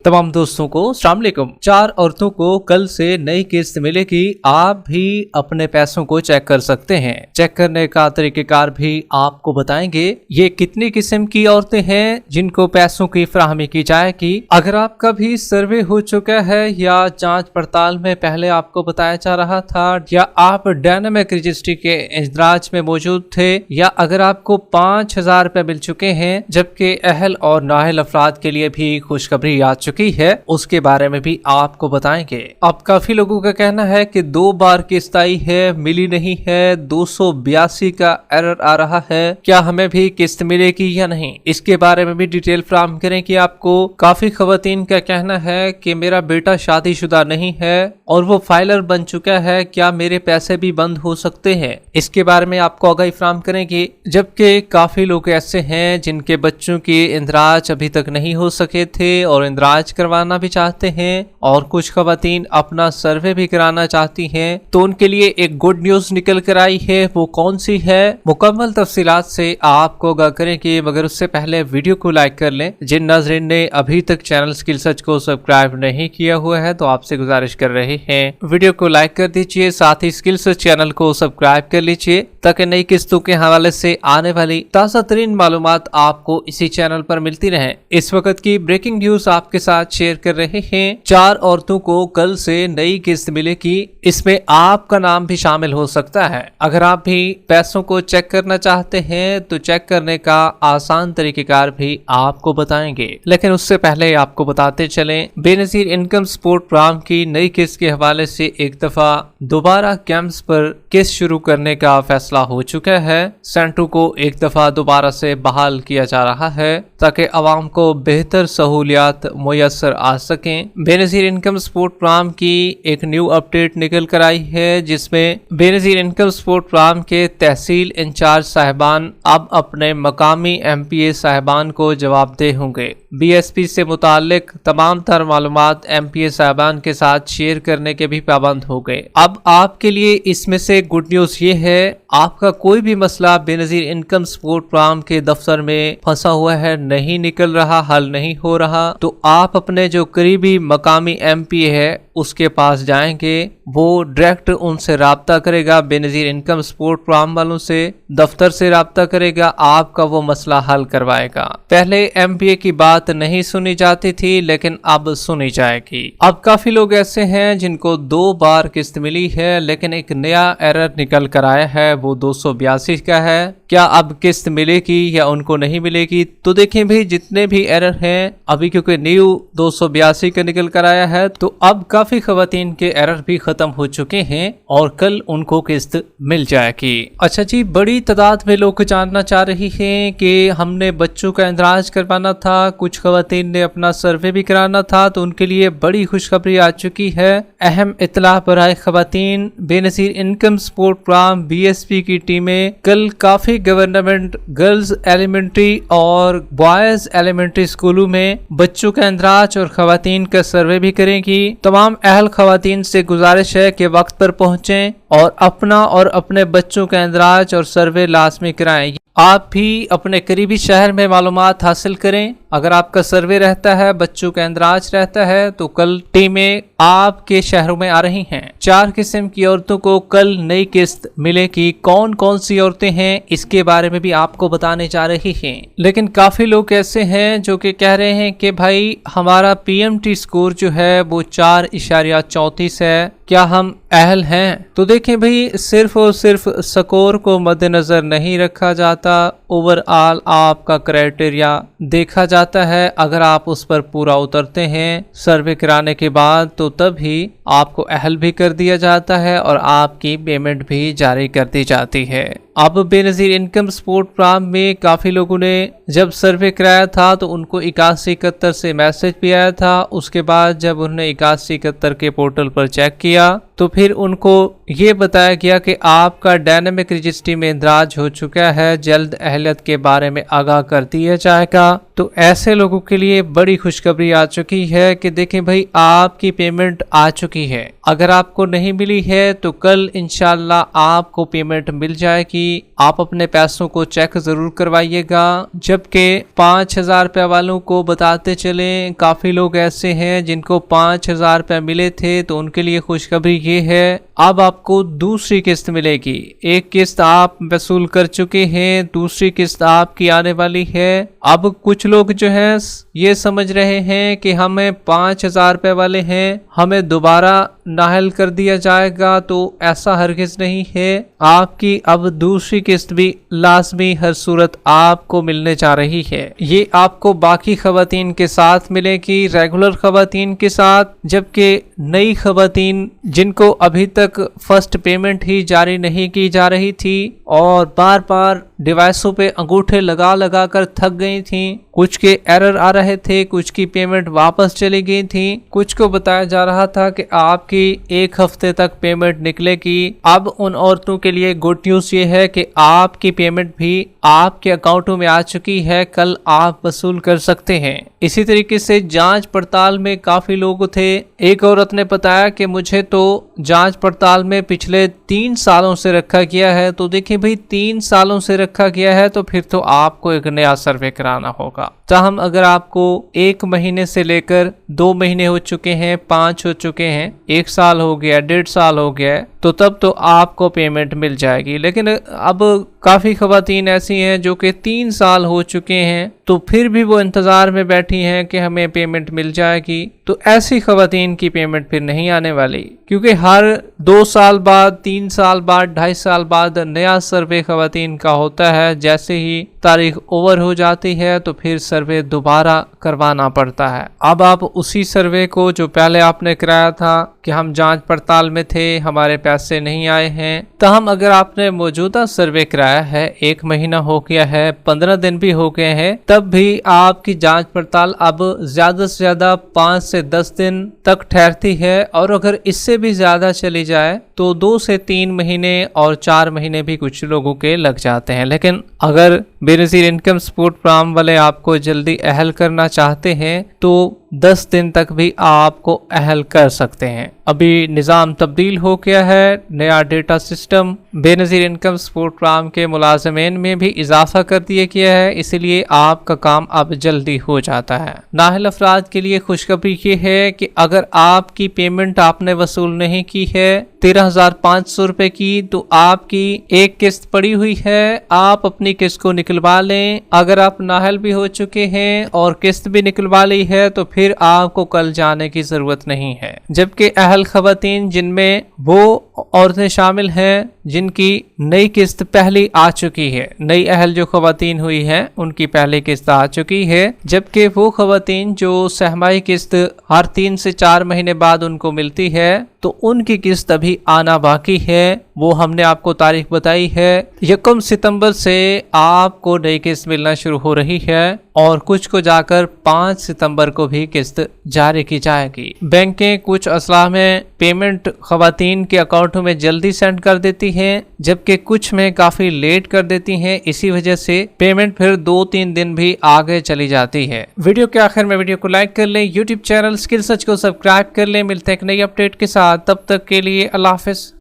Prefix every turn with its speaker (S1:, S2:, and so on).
S1: तमाम दोस्तों को अस्सलाम वालेकुम। 4 औरतों को कल से नई किस्त मिलेगी। आप भी अपने पैसों को चेक कर सकते हैं। चेक करने का तरीकेकार भी आपको बताएंगे। ये कितनी किस्म की औरतें हैं जिनको पैसों की फराहमी की जाएगी। अगर आपका भी सर्वे हो चुका है या जांच पड़ताल में पहले आपको बताया जा रहा था, या आप डायनामिक रजिस्ट्री के इंदराज में मौजूद थे, या अगर आपको 5000 रुपए मिल चुके हैं जबकि अहल और नाअहल अफराद के लिए भी खुशखबरी आ चुकी है, उसके बारे में भी आपको बताएंगे। अब काफी लोगों का कहना है कि 2 बार किस्त आई है, मिली नहीं है, 282 का एरर आ रहा है, क्या हमें भी किस्त मिलेगी या नहीं, इसके बारे में भी डिटेल फराहम करें कि आपको। काफी खवातीन का कहना है कि मेरा बेटा शादीशुदा नहीं है और वो फाइलर बन चुका है, क्या मेरे पैसे भी बंद हो सकते हैं, इसके बारे में आपको आगाही फराहम करेंगे। जबकि काफी लोग ऐसे हैं जिनके बच्चों के इंदराज अभी तक नहीं हो सके थे और इंदराज करवाना भी चाहते हैं, और कुछ खवातीन अपना सर्वे भी कराना चाहती हैं, तो उनके लिए एक गुड न्यूज निकल कर आई है। वो कौन सी है, मुकम्मल तफसीलात से आपको आगाह करेंगे, मगर उससे पहले वीडियो को लाइक कर लें। जिन नाज़रीन ने अभी तक चैनल स्किल सर्च को सब्सक्राइब नहीं किया हुआ है तो आपसे गुजारिश कर रहे हैं वीडियो को लाइक कर दीजिए, साथ ही स्किल सर्च चैनल को सब्सक्राइब कर लीजिए ताकि नई किस्तों के हवाले से आने वाली ताज़ा तरीन मालूमात आपको इसी चैनल पर मिलती रहे। इस वक्त की ब्रेकिंग न्यूज आपके साथ शेयर कर रहे हैं। 4 औरतों को कल से नई किस्त मिलेगी, इसमें आपका नाम भी शामिल हो सकता है। अगर आप भी पैसों को चेक करना चाहते हैं तो चेक करने का आसान तरीकेकार भी आपको बताएंगे, लेकिन उससे पहले आपको बताते चलें, बेनजीर इनकम सपोर्ट प्रोग्राम की नई किस्त के हवाले से एक दफा दोबारा कैंप्स पर किस्त शुरू करने का फैसला हो चुका है। सेंटू को एक दफा दोबारा से बहाल किया जा रहा है ताकि आवाम को बेहतर सहूलियात मुयस्सर आ सकें। बेनजीर इनकम सपोर्ट प्रोग्राम की एक न्यू अपडेट निकल कर आई है, जिसमें बेनजीर इनकम सपोर्ट प्रोग्राम के तहसील इंचार्ज साहिबान अब अपने मकामी MPA साहिबान को जवाबदेह होंगे। BSP से मुतालिक तमाम तर मालूमात MPA साहिबान के साथ शेयर करने के भी पाबंद हो गए। अब आपके लिए इसमें से गुड न्यूज ये है, आपका कोई भी मसला बेनजीर इनकम सपोर्ट प्रोग्राम के दफ्तर में फंसा हुआ है, नहीं निकल रहा, हल नहीं हो रहा, तो आप अपने जो करीबी मकामी MPA है उसके पास जाएंगे, वो डायरेक्ट उनसे राब्ता करेगा, बेनजीर इनकम सपोर्ट प्रोग्राम वालों से, दफ्तर से राब्ता करेगा, आपका वो मसला हल करवाएगा। पहले MPA की बात नहीं सुनी जाती थी, लेकिन अब सुनी जाएगी। अब काफी लोग ऐसे हैं जिनको 2 बार किस्त मिली है, लेकिन एक नया एरर निकल कर आया है, वो 282 का है। क्या अब किस्त मिलेगी या उनको नहीं मिलेगी? तो देखें भाई, जितने भी एरर हैं अभी, क्योंकि न्यू 282 का निकल कर आया है, तो अब काफी खवातीन के एरर भी खत्म हो चुके हैं और कल उनको किस्त मिल जाएगी। अच्छा जी, बड़ी तादाद में लोग जानना चाह रही हैं कि हमने बच्चों का इंदराज करवाना था, कुछ खवातीन ने अपना सर्वे भी कराना था, तो उनके लिए बड़ी खुशखबरी आ चुकी है। अहम इत्तला बराए खवातीन, Benazir income support programme BSP की टीमें कल काफी गवर्नमेंट गर्ल्स एलिमेंट्री और बॉयज एलिमेंट्री स्कूलों में बच्चों का इंदराज और खवातीन का सर्वे भी करेंगी। तमाम अहल खवातीन से गुजारिश है कि वक्त पर पहुंचें और अपना और अपने बच्चों का इंदराज और सर्वे लाजमी कराएं। आप भी अपने करीबी शहर में मालूमात हासिल करें। अगर आपका सर्वे रहता है, बच्चों का इंदराज रहता है, तो कल टीमें आपके शहरों में आ रही हैं। 4 किस्म की औरतों को कल नई किस्त मिलेगी। कौन कौन सी औरतें हैं इसके बारे में भी आपको बताने जा रही हैं। लेकिन काफी लोग ऐसे हैं जो कि कह रहे हैं कि भाई हमारा PMT स्कोर जो है वो 4.34 है, क्या हम अहल हैं? तो देखें भाई, सिर्फ और सिर्फ स्कोर को मद्देनजर नहीं रखा जाता, ओवरऑल आपका क्राइटेरिया देखा जाता है। अगर आप उस पर पूरा उतरते हैं सर्वे कराने के बाद, तो तभी आपको अहल भी कर दिया जाता है और आपकी पेमेंट भी जारी कर दी जाती है। अब बेनजीर इनकम सपोर्ट प्रोग्राम में काफी लोगों ने जब सर्वे कराया था तो उनको 8171 से मैसेज भी आया था। उसके बाद जब उन्होंने 8171 के पोर्टल पर चेक किया तो फिर उनको ये बताया गया कि आपका डायनेमिक रजिस्ट्री में इंदराज हो चुका है, जल्द अहलियत के बारे में आगाह कर दिया जाएगा। तो ऐसे लोगों के लिए बड़ी खुशखबरी आ चुकी है कि देखें भाई, आपकी पेमेंट आ चुकी है। अगर आपको नहीं मिली है तो कल इंशाल्लाह आपको पेमेंट मिल जाएगी। आप अपने पैसों को चेक जरूर करवाइएगा। जबकि 5,000 रुपये वालों को बताते चलें, काफी लोग ऐसे हैं जिनको 5,000 रुपये मिले थे, तो उनके लिए खुशखबरी ये है अब आपको दूसरी किस्त मिलेगी। एक किस्त आप वसूल कर चुके हैं, दूसरी किस्त आपकी आने वाली है। अब कुछ लोग जो हैं ये समझ रहे हैं कि हमें 5,000 रुपये वाले हैं, हमें दोबारा नाहल कर दिया जाएगा, तो ऐसा हरगिज नहीं है। आपकी अब दूसरी किस्त भी लाजमी हर सूरत आपको मिलने जा रही है। ये आपको बाकी खवातीन के साथ मिलेगी, रेगुलर खवातीन के साथ, जबकि नई खवातीन जिनको अभी तक फर्स्ट पेमेंट ही जारी नहीं की जा रही थी और बार बार डिवाइसों पे अंगूठे लगा लगा कर थक गई थी, कुछ के एरर आ रहे थे, कुछ की पेमेंट वापस चली गई थी, कुछ को बताया जा रहा था कि आपकी 1 हफ्ते तक पेमेंट निकलेगी। अब उन औरतों के लिए गुड न्यूज ये है कि आपकी पेमेंट भी आपके अकाउंटों में आ चुकी है, कल आप वसूल कर सकते हैं। इसी तरीके से जांच पड़ताल में काफी लोग थे। एक औरत ने बताया कि मुझे तो जांच पड़ताल में पिछले 3 सालों से रखा गया है। तो देखिए भाई, 3 सालों से रखा गया है तो फिर तो आपको एक नया सर्वे कराना होगा। ताहम अगर आपको 1 महीने से लेकर 2 महीने हो चुके हैं, 5 हो चुके हैं, 1 साल हो गया, 1.5 साल हो गया, तो तब तो आपको पेमेंट मिल जाएगी। लेकिन अब काफी खवातीन ऐसी हैं जो कि 3 साल हो चुके हैं, तो फिर भी वो इंतजार में बैठी हैं कि हमें पेमेंट मिल जाएगी। तो ऐसी खवातीन की पेमेंट फिर नहीं आने वाली, क्योंकि हर 2 साल बाद, 3 साल बाद, 2.5 साल बाद नया सर्वे खवातीन का होता है। जैसे ही तारीख ओवर हो जाती है तो फिर सर्वे दोबारा करवाना पड़ता है। अब आप उसी सर्वे को जो पहले आपने कराया था कि हम जांच पड़ताल में थे, हमारे पैसे नहीं आए हैं, तहम अगर आपने मौजूदा सर्वे कराया है, 1 महीना हो गया है, 15 दिन भी हो गए हैं, तब भी आपकी जांच पड़ताल अब ज्यादा से ज्यादा 5 से 10 दिन तक ठहरती है। और अगर इससे भी ज्यादा चली जाए तो 2 से 3 महीने और 4 महीने भी कुछ लोगों के लग जाते हैं। लेकिन अगर बेनज़ीर इनकम सपोर्ट प्रोग्राम वाले आपको जल्दी अहल करना चाहते हैं तो 10 दिन तक भी आपको अहल कर सकते हैं। अभी निज़ाम तब्दील हो गया है, नया data system Benazir income support programme के मुलाज़मीन में भी इजाफा कर दिया गया है, इसलिए आपका काम अब जल्दी हो जाता है। नाहल अफराद के लिए खुशखबरी ये है कि अगर आपकी पेमेंट आपने वसूल नहीं की है 13,500 रुपए की, तो आपकी एक किस्त पड़ी हुई है, आप अपनी किस्त को निकलवा लें। अगर आप नाहल भी हो चुके हैं और किस्त भी निकलवा ली है तो फिर आपको कल जाने की जरूरत नहीं है। जबकि अहल खवातीन जिनमें वो औरतें शामिल हैं जिनकी नई किस्त पहली आ चुकी है, नई अहल जो खवातीन हुई है उनकी पहली किस्त आ चुकी है, जबकि वो खवातीन जो सहमाई किस्त हर 3 से 4 महीने बाद उनको मिलती है तो उनकी किस्त अभी आना बाकी है। वो हमने आपको तारीख बताई है, 1 सितंबर से आपको नई किस्त मिलना शुरू हो रही है और कुछ को जाकर 5 सितंबर को भी किस्त जारी की जाएगी। बैंकें कुछ असला में पेमेंट खवातीन के अकाउंटों में जल्दी सेंड कर देती हैं, जबकि कुछ में काफी लेट कर देती हैं। इसी वजह से पेमेंट फिर 2-3 दिन भी आगे चली जाती है। वीडियो के आखिर में वीडियो को लाइक कर लें, यूट्यूब चैनल स्किल सर्च को सब्सक्राइब कर लें। मिलते हैं एक नई अपडेट के साथ, तब तक के लिए अल्लाह हाफिज।